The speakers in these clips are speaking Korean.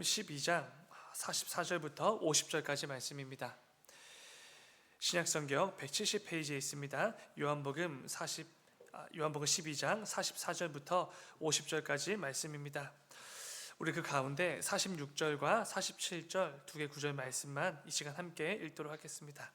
12장 44절부터 50절까지 말씀입니다. 신약성경 170페이지에 있습니다. 요한복음 12장 44절부터 50절까지 말씀입니다. 우리 그 가운데 46절과 47절 두 개 구절 말씀만 이 시간 함께 읽도록 하겠습니다.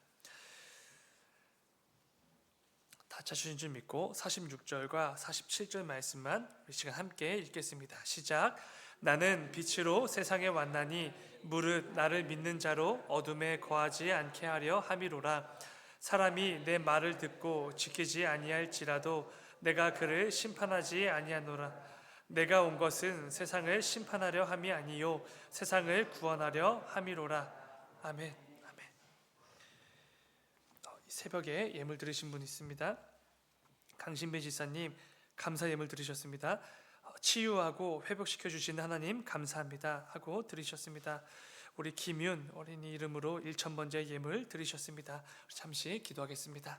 다 찾으신 줄 믿고 46절과 47절 말씀만 이 시간 함께 읽겠습니다. 시작. 나는 빛으로 세상에 왔나니 무릇 나를 믿는 자로 어둠에 거하지 않게 하려 함이로라. 사람이 내 말을 듣고 지키지 아니할지라도 내가 그를 심판하지 아니하노라. 내가 온 것은 세상을 심판하려 함이 아니요 세상을 구원하려 함이로라. 아멘. 아멘. 새벽에 예물 드리신 분 있습니다. 강신배 지사님 감사 예물 드리셨습니다. 치유하고 회복시켜 주시는 하나님 감사합니다 하고 드리셨습니다. 우리 김윤 어린이 이름으로 1,000번째 예물 드리셨습니다. 잠시 기도하겠습니다.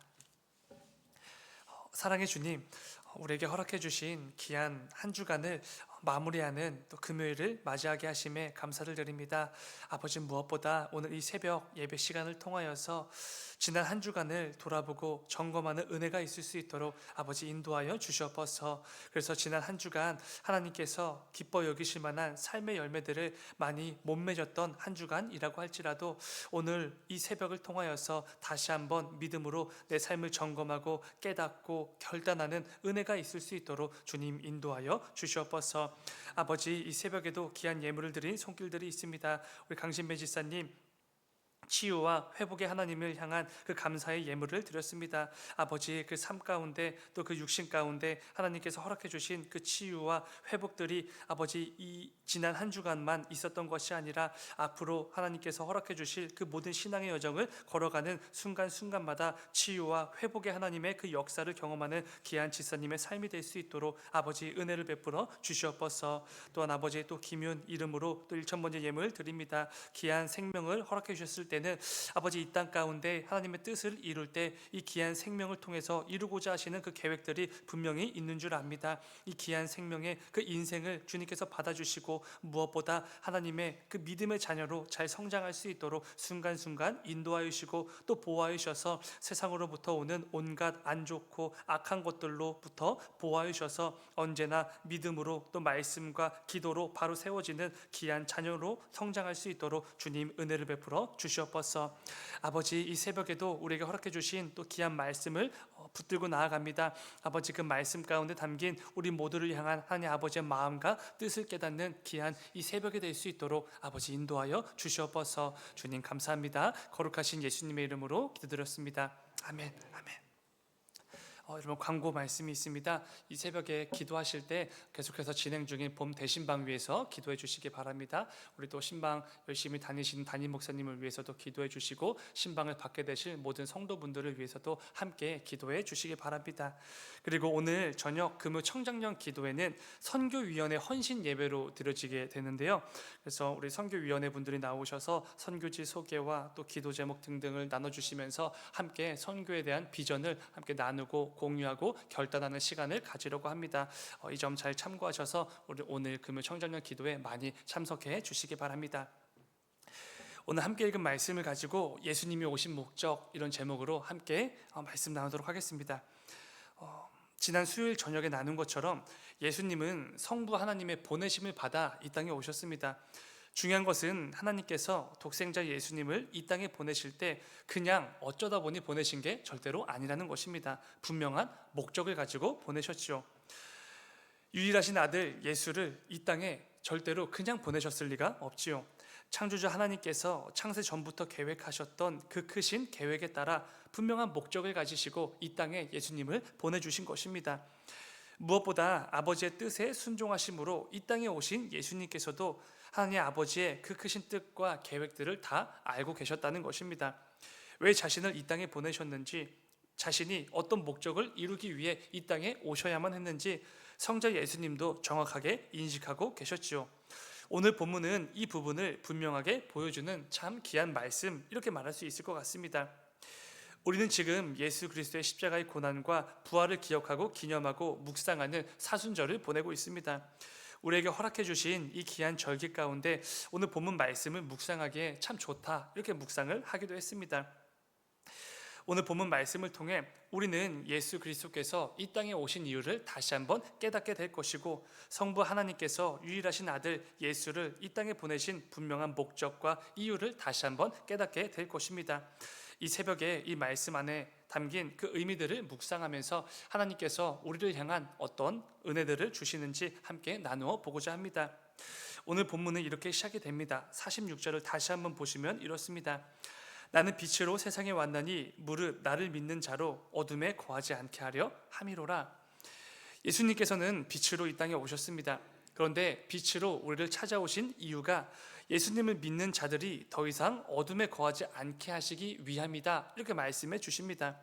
사랑의 주님, 우리에게 허락해 주신 귀한 한 주간을 마무리하는 또 금요일을 맞이하게 하심에 감사를 드립니다. 아버지, 무엇보다 오늘 이 새벽 예배 시간을 통하여서 지난 한 주간을 돌아보고 점검하는 은혜가 있을 수 있도록 아버지 인도하여 주시옵소서. 그래서 지난 한 주간 하나님께서 기뻐 여기실 만한 삶의 열매들을 많이 못 맺었던 한 주간이라고 할지라도 오늘 이 새벽을 통하여서 다시 한번 믿음으로 내 삶을 점검하고 깨닫고 결단하는 은혜가 있을 수 있도록 주님 인도하여 주시옵소서. 아버지, 이 새벽에도 귀한 예물을 드린 손길들이 있습니다. 우리 강신배 지사님 치유와 회복의 하나님을 향한 그 감사의 예물을 드렸습니다. 아버지, 그 삶 가운데 또 그 육신 가운데 하나님께서 허락해 주신 그 치유와 회복들이 아버지 이 지난 한 주간만 있었던 것이 아니라 앞으로 하나님께서 허락해 주실 그 모든 신앙의 여정을 걸어가는 순간순간마다 치유와 회복의 하나님의 그 역사를 경험하는 귀한 지사님의 삶이 될 수 있도록 아버지 은혜를 베풀어 주시옵소서. 또한 아버지 또 김윤 이름으로 또 1,000번째 예물 드립니다. 귀한 생명을 허락해 주셨을 때는 아버지 이 땅 가운데 하나님의 뜻을 이룰 때 이 귀한 생명을 통해서 이루고자 하시는 그 계획들이 분명히 있는 줄 압니다. 이 귀한 생명의 그 인생을 주님께서 받아주시고 무엇보다 하나님의 그 믿음의 자녀로 잘 성장할 수 있도록 순간순간 인도하여 주시고 또 보호하여 주셔서 세상으로부터 오는 온갖 안 좋고 악한 것들로부터 보호하여 주셔서 언제나 믿음으로 또 말씀과 기도로 바로 세워지는 귀한 자녀로 성장할 수 있도록 주님 은혜를 베풀어 주시옵소서. 아버지, 이 새벽에도 우리에게 허락해 주신 또 귀한 말씀을 붙들고 나아갑니다. 아버지, 그 말씀 가운데 담긴 우리 모두를 향한 하나님 아버지의 마음과 뜻을 깨닫는 귀한 이 새벽이 될 수 있도록 아버지 인도하여 주시옵소서. 주님 감사합니다. 거룩하신 예수님의 이름으로 기도드렸습니다. 아멘. 아멘. 여러분, 광고 말씀이 있습니다. 이 새벽에 기도하실 때 계속해서 진행 중인 봄 대신방 위해서 기도해 주시기 바랍니다. 우리 또 신방 열심히 다니시는 담임 목사님을 위해서도 기도해 주시고 신방을 받게 되실 모든 성도분들을 위해서도 함께 기도해 주시기 바랍니다. 그리고 오늘 저녁 금요 청장년 기도회는 선교위원회 헌신 예배로 드려지게 되는데요. 그래서 우리 선교위원회 분들이 나오셔서 선교지 소개와 또 기도 제목 등등을 나눠주시면서 함께 선교에 대한 비전을 함께 나누고 공유하고 결단하는 시간을 가지려고 합니다. 이 점 잘 참고하셔서 우리 오늘 금요 청장년 기도에 많이 참석해 주시기 바랍니다. 오늘 함께 읽은 말씀을 가지고 예수님이 오신 목적, 이런 제목으로 함께 말씀 나누도록 하겠습니다. 지난 수요일 저녁에 나눈 것처럼 예수님은 성부 하나님의 보내심을 받아 이 땅에 오셨습니다. 중요한 것은 하나님께서 독생자 예수님을 이 땅에 보내실 때 그냥 어쩌다 보니 보내신 게 절대로 아니라는 것입니다. 분명한 목적을 가지고 보내셨죠. 유일하신 아들 예수를 이 땅에 절대로 그냥 보내셨을 리가 없지요. 창조주 하나님께서 창세 전부터 계획하셨던 그 크신 계획에 따라 분명한 목적을 가지시고 이 땅에 예수님을 보내주신 것입니다. 무엇보다 아버지의 뜻에 순종하심으로 이 땅에 오신 예수님께서도 하나님 아버지의 그 크신 뜻과 계획들을 다 알고 계셨다는 것입니다. 왜 자신을 이 땅에 보내셨는지, 자신이 어떤 목적을 이루기 위해 이 땅에 오셔야만 했는지 성자 예수님도 정확하게 인식하고 계셨지요. 오늘 본문은 이 부분을 분명하게 보여주는 참 귀한 말씀, 이렇게 말할 수 있을 것 같습니다. 우리는 지금 예수 그리스도의 십자가의 고난과 부활을 기억하고 기념하고 묵상하는 사순절을 보내고 있습니다. 우리에게 허락해 주신 이 귀한 절기 가운데 오늘 본문 말씀을 묵상하기에 참 좋다, 이렇게 묵상을 하기도 했습니다. 오늘 본문 말씀을 통해 우리는 예수 그리스도께서 이 땅에 오신 이유를 다시 한번 깨닫게 될 것이고, 성부 하나님께서 유일하신 아들 예수를 이 땅에 보내신 분명한 목적과 이유를 다시 한번 깨닫게 될 것입니다. 이 새벽에 이 말씀 안에 담긴 그 의미들을 묵상하면서 하나님께서 우리를 향한 어떤 은혜들을 주시는지 함께 나누어 보고자 합니다. 오늘 본문은 이렇게 시작이 됩니다. 46절을 다시 한번 보시면 이렇습니다. 나는 빛으로 세상에 왔나니 무릇 나를 믿는 자로 어둠에 거하지 않게 하려 함이로라. 예수님께서는 빛으로 이 땅에 오셨습니다. 그런데 빛으로 우리를 찾아오신 이유가 예수님을 믿는 자들이 더 이상 어둠에 거하지 않게 하시기 위함이다, 이렇게 말씀해 주십니다.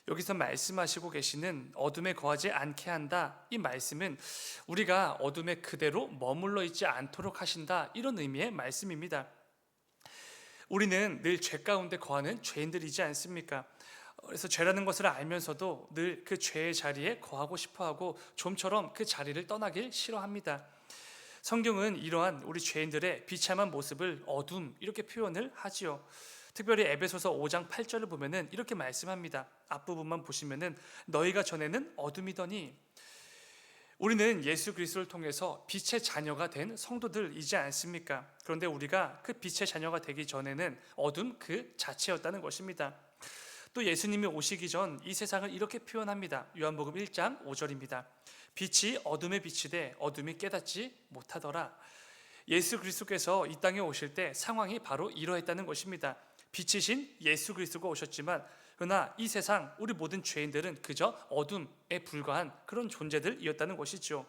여기서 말씀하시고 계시는 어둠에 거하지 않게 한다, 이 말씀은 우리가 어둠에 그대로 머물러 있지 않도록 하신다, 이런 의미의 말씀입니다. 우리는 늘 죄 가운데 거하는 죄인들이지 않습니까? 그래서 죄라는 것을 알면서도 늘 그 죄의 자리에 거하고 싶어하고 좀처럼 그 자리를 떠나길 싫어합니다. 성경은 이러한 우리 죄인들의 비참한 모습을 어둠, 이렇게 표현을 하지요. 특별히 에베소서 5장 8절을 보면은 이렇게 말씀합니다. 앞부분만 보시면은 너희가 전에는 어둠이더니. 우리는 예수 그리스도를 통해서 빛의 자녀가 된 성도들이지 않습니까? 그런데 우리가 그 빛의 자녀가 되기 전에는 어둠 그 자체였다는 것입니다. 또 예수님이 오시기 전 이 세상을 이렇게 표현합니다. 요한복음 1장 5절입니다. 빛이 어둠에 비치되 어둠이 깨닫지 못하더라. 예수 그리스도께서 이 땅에 오실 때 상황이 바로 이러했다는 것입니다. 빛이신 예수 그리스도가 오셨지만 그러나 이 세상 우리 모든 죄인들은 그저 어둠에 불과한 그런 존재들이었다는 것이죠.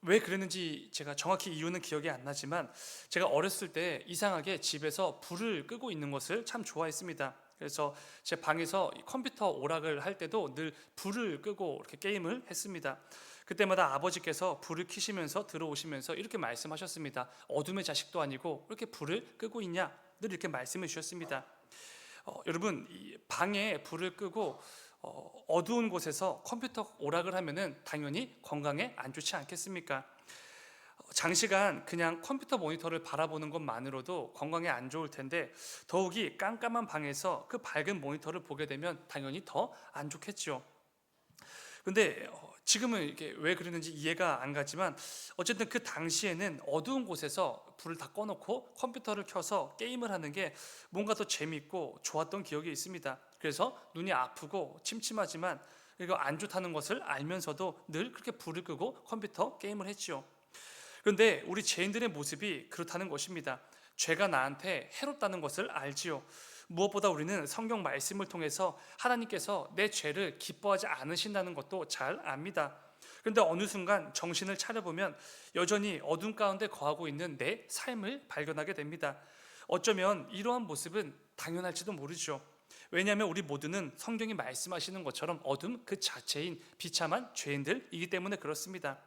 왜 그랬는지 제가 정확히 이유는 기억이 안 나지만 제가 어렸을 때 이상하게 집에서 불을 끄고 있는 것을 참 좋아했습니다. 그래서 제 방에서 컴퓨터 오락을 할 때도 늘 불을 끄고 이렇게 게임을 했습니다. 그때마다 아버지께서 불을 켜시면서 들어오시면서 이렇게 말씀하셨습니다. 어둠의 자식도 아니고 이렇게 불을 끄고 있냐? 늘 이렇게 말씀해 주셨습니다. 여러분, 이 방에 불을 끄고 어두운 곳에서 컴퓨터 오락을 하면은 당연히 건강에 안 좋지 않겠습니까? 장시간 그냥 컴퓨터 모니터를 바라보는 것만으로도 건강에 안 좋을 텐데 더욱이 깜깜한 방에서 그 밝은 모니터를 보게 되면 당연히 더 안 좋겠죠. 근데 지금은 이게 왜 그러는지 이해가 안 가지만 어쨌든 그 당시에는 어두운 곳에서 불을 다 꺼놓고 컴퓨터를 켜서 게임을 하는 게 뭔가 더 재밌고 좋았던 기억이 있습니다. 그래서 눈이 아프고 침침하지만 이거 안 좋다는 것을 알면서도 늘 그렇게 불을 끄고 컴퓨터 게임을 했죠. 그런데 우리 죄인들의 모습이 그렇다는 것입니다. 죄가 나한테 해롭다는 것을 알지요. 무엇보다 우리는 성경 말씀을 통해서 하나님께서 내 죄를 기뻐하지 않으신다는 것도 잘 압니다. 그런데 어느 순간 정신을 차려보면 여전히 어둠 가운데 거하고 있는 내 삶을 발견하게 됩니다. 어쩌면 이러한 모습은 당연할지도 모르죠. 왜냐하면 우리 모두는 성경이 말씀하시는 것처럼 어둠 그 자체인 비참한 죄인들이기 때문에 그렇습니다.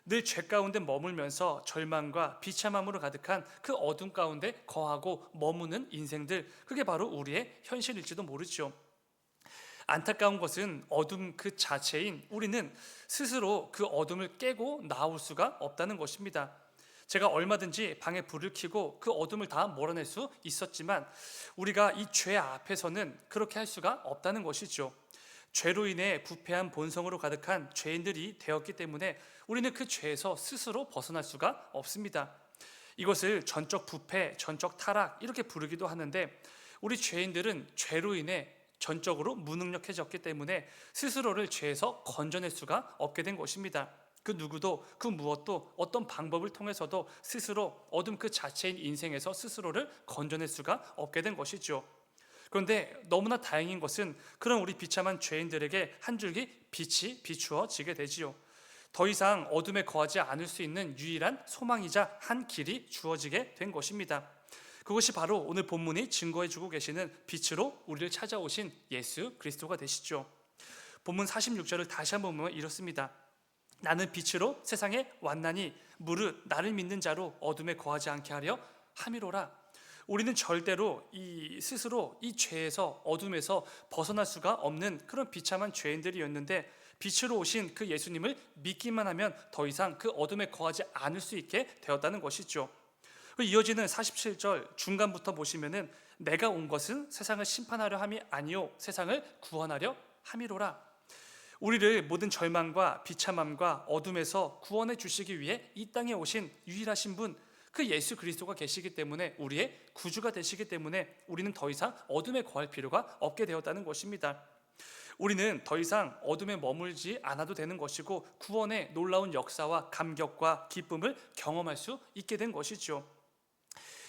늘 죄 가운데 머물면서 절망과 비참함으로 가득한 그 어둠 가운데 거하고 머무는 인생들, 그게 바로 우리의 현실일지도 모르죠. 안타까운 것은 어둠 그 자체인 우리는 스스로 그 어둠을 깨고 나올 수가 없다는 것입니다. 제가 얼마든지 방에 불을 켜고 그 어둠을 다 몰아낼 수 있었지만 우리가 이 죄 앞에서는 그렇게 할 수가 없다는 것이죠. 죄로 인해 부패한 본성으로 가득한 죄인들이 되었기 때문에 우리는 그 죄에서 스스로 벗어날 수가 없습니다. 이것을 전적 부패, 전적 타락 이렇게 부르기도 하는데 우리 죄인들은 죄로 인해 전적으로 무능력해졌기 때문에 스스로를 죄에서 건져낼 수가 없게 된 것입니다. 그 누구도 그 무엇도 어떤 방법을 통해서도 스스로 어둠 그 자체인 인생에서 스스로를 건져낼 수가 없게 된 것이죠. 그런데 너무나 다행인 것은 그런 우리 비참한 죄인들에게 한 줄기 빛이 비추어지게 되지요. 더 이상 어둠에 거하지 않을 수 있는 유일한 소망이자 한 길이 주어지게 된 것입니다. 그것이 바로 오늘 본문이 증거해주고 계시는 빛으로 우리를 찾아오신 예수 그리스도가 되시죠. 본문 46절을 다시 한번 보면 이렇습니다. 나는 빛으로 세상에 왔나니 무릇 나를 믿는 자로 어둠에 거하지 않게 하려 함이로라. 우리는 절대로 스스로 이 죄에서 어둠에서 벗어날 수가 없는 그런 비참한 죄인들이었는데 빛으로 오신 그 예수님을 믿기만 하면 더 이상 그 어둠에 거하지 않을 수 있게 되었다는 것이죠. 이어지는 47절 중간부터 보시면은 내가 온 것은 세상을 심판하려 함이 아니요 세상을 구원하려 함이로라. 우리를 모든 절망과 비참함과 어둠에서 구원해 주시기 위해 이 땅에 오신 유일하신 분, 그 예수 그리스도가 계시기 때문에 우리의 구주가 되시기 때문에 우리는 더 이상 어둠에 거할 필요가 없게 되었다는 것입니다. 우리는 더 이상 어둠에 머물지 않아도 되는 것이고 구원의 놀라운 역사와 감격과 기쁨을 경험할 수 있게 된 것이죠.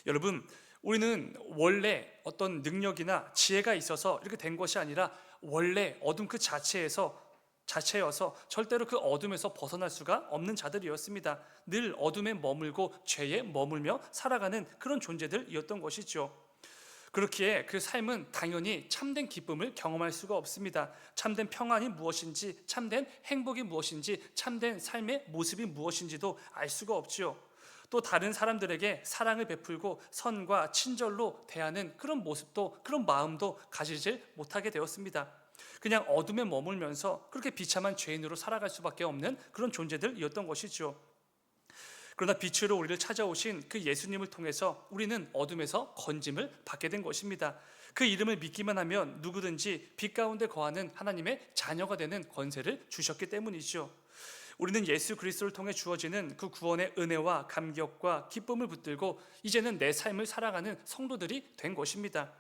여러분, 우리는 원래 어떤 능력이나 지혜가 있어서 이렇게 된 것이 아니라 원래 어둠 그 자체여서 절대로 그 어둠에서 벗어날 수가 없는 자들이었습니다. 늘 어둠에 머물고 죄에 머물며 살아가는 그런 존재들이었던 것이죠. 그렇기에 그 삶은 당연히 참된 기쁨을 경험할 수가 없습니다. 참된 평안이 무엇인지, 참된 행복이 무엇인지, 참된 삶의 모습이 무엇인지도 알 수가 없지요. 또 다른 사람들에게 사랑을 베풀고 선과 친절로 대하는 그런 모습도, 그런 마음도 가지질 못하게 되었습니다. 그냥 어둠에 머물면서 그렇게 비참한 죄인으로 살아갈 수밖에 없는 그런 존재들이었던 것이죠. 그러나 빛으로 우리를 찾아오신 그 예수님을 통해서 우리는 어둠에서 건짐을 받게 된 것입니다. 그 이름을 믿기만 하면 누구든지 빛 가운데 거하는 하나님의 자녀가 되는 권세를 주셨기 때문이죠. 우리는 예수 그리스도를 통해 주어지는 그 구원의 은혜와 감격과 기쁨을 붙들고 이제는 내 삶을 살아가는 성도들이 된 것입니다.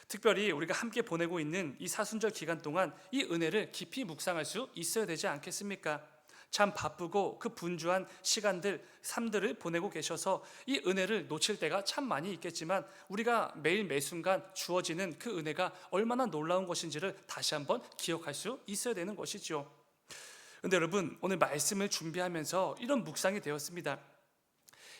특별히 우리가 함께 보내고 있는 이 사순절 기간 동안 이 은혜를 깊이 묵상할 수 있어야 되지 않겠습니까? 참 바쁘고 그 분주한 시간들, 삶들을 보내고 계셔서 이 은혜를 놓칠 때가 참 많이 있겠지만 우리가 매일 매순간 주어지는 그 은혜가 얼마나 놀라운 것인지를 다시 한번 기억할 수 있어야 되는 것이죠. 그런데 여러분, 오늘 말씀을 준비하면서 이런 묵상이 되었습니다.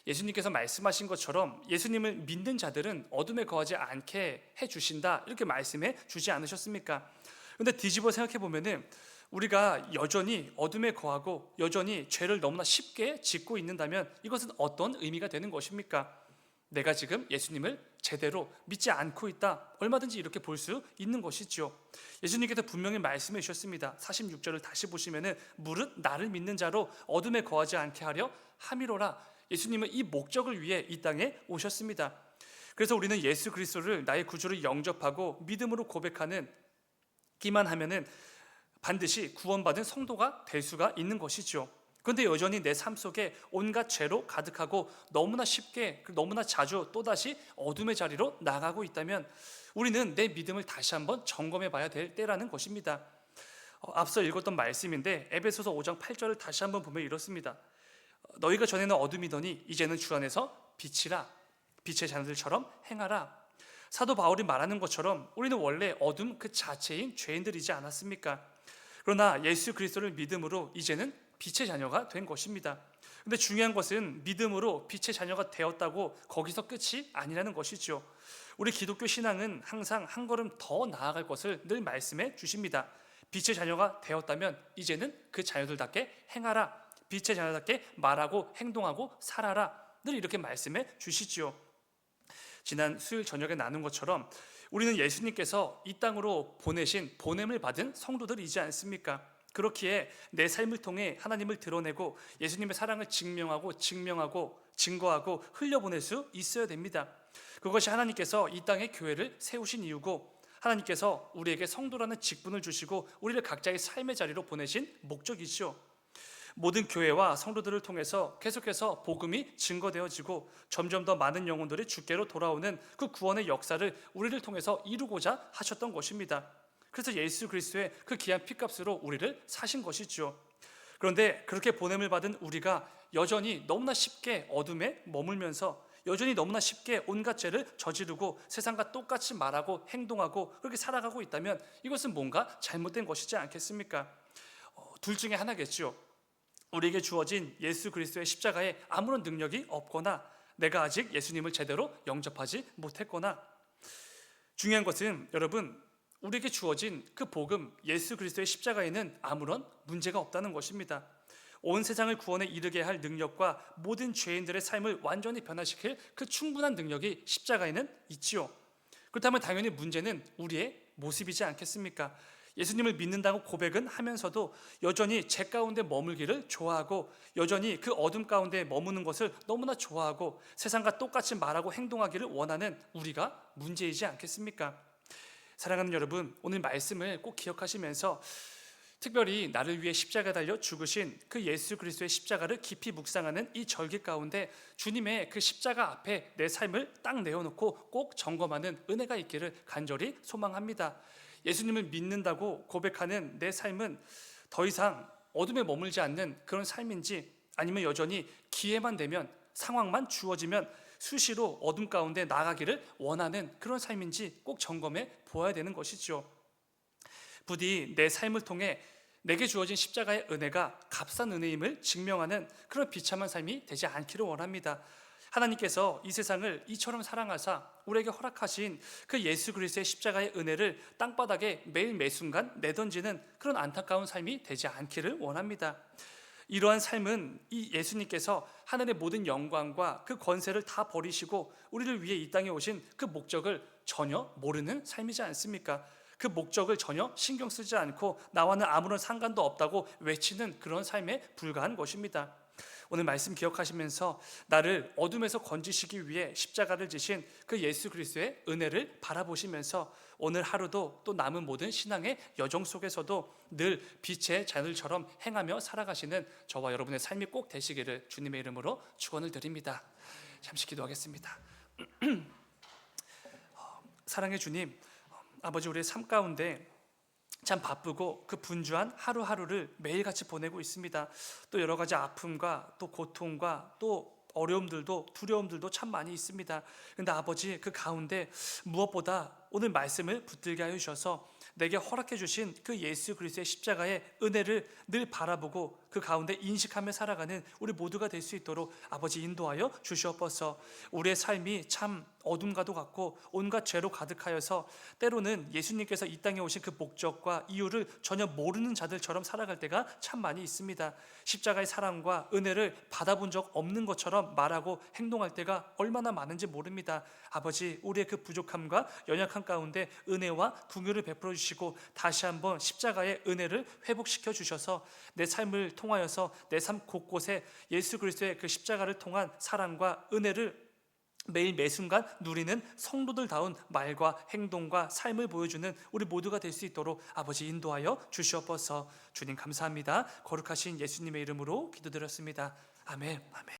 예수님께서 말씀하신 것처럼 예수님을 믿는 자들은 어둠에 거하지 않게 해주신다, 이렇게 말씀해 주지 않으셨습니까? 그런데 뒤집어 생각해 보면은 우리가 여전히 어둠에 거하고 여전히 죄를 너무나 쉽게 짓고 있는다면 이것은 어떤 의미가 되는 것입니까? 내가 지금 예수님을 제대로 믿지 않고 있다, 얼마든지 이렇게 볼 수 있는 것이죠. 예수님께서 분명히 말씀해 주셨습니다. 46절을 다시 보시면은 무릇 나를 믿는 자로 어둠에 거하지 않게 하려 함이로라. 예수님은 이 목적을 위해 이 땅에 오셨습니다. 그래서 우리는 예수 그리스도를 나의 구주로 영접하고 믿음으로 고백하는 기만 하면은 반드시 구원받은 성도가 될 수가 있는 것이죠. 그런데 여전히 내 삶 속에 온갖 죄로 가득하고 너무나 쉽게, 너무나 자주 또다시 어둠의 자리로 나가고 있다면 우리는 내 믿음을 다시 한번 점검해 봐야 될 때라는 것입니다. 앞서 읽었던 말씀인데 에베소서 5장 8절을 다시 한번 보면 이렇습니다. 너희가 전에는 어둠이더니 이제는 주 안에서 빛이라, 빛의 자녀들처럼 행하라. 사도 바울이 말하는 것처럼 우리는 원래 어둠 그 자체인 죄인들이지 않았습니까? 그러나 예수 그리스도를 믿음으로 이제는 빛의 자녀가 된 것입니다. 그런데 중요한 것은 믿음으로 빛의 자녀가 되었다고 거기서 끝이 아니라는 것이죠. 우리 기독교 신앙은 항상 한 걸음 더 나아갈 것을 늘 말씀해 주십니다. 빛의 자녀가 되었다면 이제는 그 자녀들답게 행하라, 빛의 자녀답게 말하고 행동하고 살아라, 늘 이렇게 말씀해 주시지요. 지난 수요일 저녁에 나눈 것처럼 우리는 예수님께서 이 땅으로 보내신 보냄을 받은 성도들이지 않습니까? 그렇기에 내 삶을 통해 하나님을 드러내고 예수님의 사랑을 증명하고 증거하고 흘려보낼 수 있어야 됩니다. 그것이 하나님께서 이 땅에 교회를 세우신 이유고 하나님께서 우리에게 성도라는 직분을 주시고 우리를 각자의 삶의 자리로 보내신 목적이죠. 모든 교회와 성도들을 통해서 계속해서 복음이 증거되어지고 점점 더 많은 영혼들이 주께로 돌아오는 그 구원의 역사를 우리를 통해서 이루고자 하셨던 것입니다. 그래서 예수 그리스도의 그 귀한 피값으로 우리를 사신 것이죠. 그런데 그렇게 보냄을 받은 우리가 여전히 너무나 쉽게 어둠에 머물면서 여전히 너무나 쉽게 온갖 죄를 저지르고 세상과 똑같이 말하고 행동하고 그렇게 살아가고 있다면 이것은 뭔가 잘못된 것이지 않겠습니까? 둘 중에 하나겠죠. 우리에게 주어진 예수 그리스도의 십자가에 아무런 능력이 없거나 내가 아직 예수님을 제대로 영접하지 못했거나, 중요한 것은 여러분, 우리에게 주어진 그 복음 예수 그리스도의 십자가에는 아무런 문제가 없다는 것입니다. 온 세상을 구원에 이르게 할 능력과 모든 죄인들의 삶을 완전히 변화시킬 그 충분한 능력이 십자가에는 있지요. 그렇다면 당연히 문제는 우리의 모습이지 않겠습니까? 예수님을 믿는다고 고백은 하면서도 여전히 죄 가운데 머물기를 좋아하고 여전히 그 어둠 가운데 머무는 것을 너무나 좋아하고 세상과 똑같이 말하고 행동하기를 원하는 우리가 문제이지 않겠습니까? 사랑하는 여러분, 오늘 말씀을 꼭 기억하시면서 특별히 나를 위해 십자가 달려 죽으신 그 예수 그리스도의 십자가를 깊이 묵상하는 이 절기 가운데 주님의 그 십자가 앞에 내 삶을 딱 내어놓고 꼭 점검하는 은혜가 있기를 간절히 소망합니다. 예수님을 믿는다고 고백하는 내 삶은 더 이상 어둠에 머물지 않는 그런 삶인지, 아니면 여전히 기회만 되면, 상황만 주어지면 수시로 어둠 가운데 나가기를 원하는 그런 삶인지 꼭 점검해 보아야 되는 것이죠. 부디 내 삶을 통해 내게 주어진 십자가의 은혜가 값싼 은혜임을 증명하는 그런 비참한 삶이 되지 않기를 원합니다. 하나님께서 이 세상을 이처럼 사랑하사 우리에게 허락하신 그 예수 그리스도의 십자가의 은혜를 땅바닥에 매일 매순간 내던지는 그런 안타까운 삶이 되지 않기를 원합니다. 이러한 삶은 이 예수님께서 하늘의 모든 영광과 그 권세를 다 버리시고 우리를 위해 이 땅에 오신 그 목적을 전혀 모르는 삶이지 않습니까? 그 목적을 전혀 신경 쓰지 않고 나와는 아무런 상관도 없다고 외치는 그런 삶에 불과한 것입니다. 오늘 말씀 기억하시면서 나를 어둠에서 건지시기 위해 십자가를 지신 그 예수 그리스도의 은혜를 바라보시면서 오늘 하루도 또 남은 모든 신앙의 여정 속에서도 늘 빛의 자들처럼 행하며 살아가시는 저와 여러분의 삶이 꼭 되시기를 주님의 이름으로 축원을 드립니다. 잠시 기도하겠습니다. 사랑의 주님, 아버지, 우리의 삶 가운데 참 바쁘고 그 분주한 하루하루를 매일같이 보내고 있습니다. 또 여러 가지 아픔과 또 고통과 또 어려움들도 두려움들도 참 많이 있습니다. 그런데 아버지, 그 가운데 무엇보다 오늘 말씀을 붙들게 하여 주셔서 내게 허락해 주신 그 예수 그리스도의 십자가의 은혜를 늘 바라보고 그 가운데 인식하며 살아가는 우리 모두가 될 수 있도록 아버지 인도하여 주시옵소서. 우리의 삶이 참 어둠과도 같고 온갖 죄로 가득하여서 때로는 예수님께서 이 땅에 오신 그 목적과 이유를 전혀 모르는 자들처럼 살아갈 때가 참 많이 있습니다. 십자가의 사랑과 은혜를 받아본 적 없는 것처럼 말하고 행동할 때가 얼마나 많은지 모릅니다. 아버지, 우리의 그 부족함과 연약함 가운데 은혜와 긍휼을 베풀어 주시고 다시 한번 십자가의 은혜를 회복시켜 주셔서 내 삶을 통하여서 내 삶 곳곳에 예수 그리스도의 그 십자가를 통한 사랑과 은혜를 매일 매순간 누리는 성도들다운 말과 행동과 삶을 보여주는 우리 모두가 될 수 있도록 아버지 인도하여 주시옵소서. 주님 감사합니다. 거룩하신 예수님의 이름으로 기도드렸습니다. 아멘. 아멘.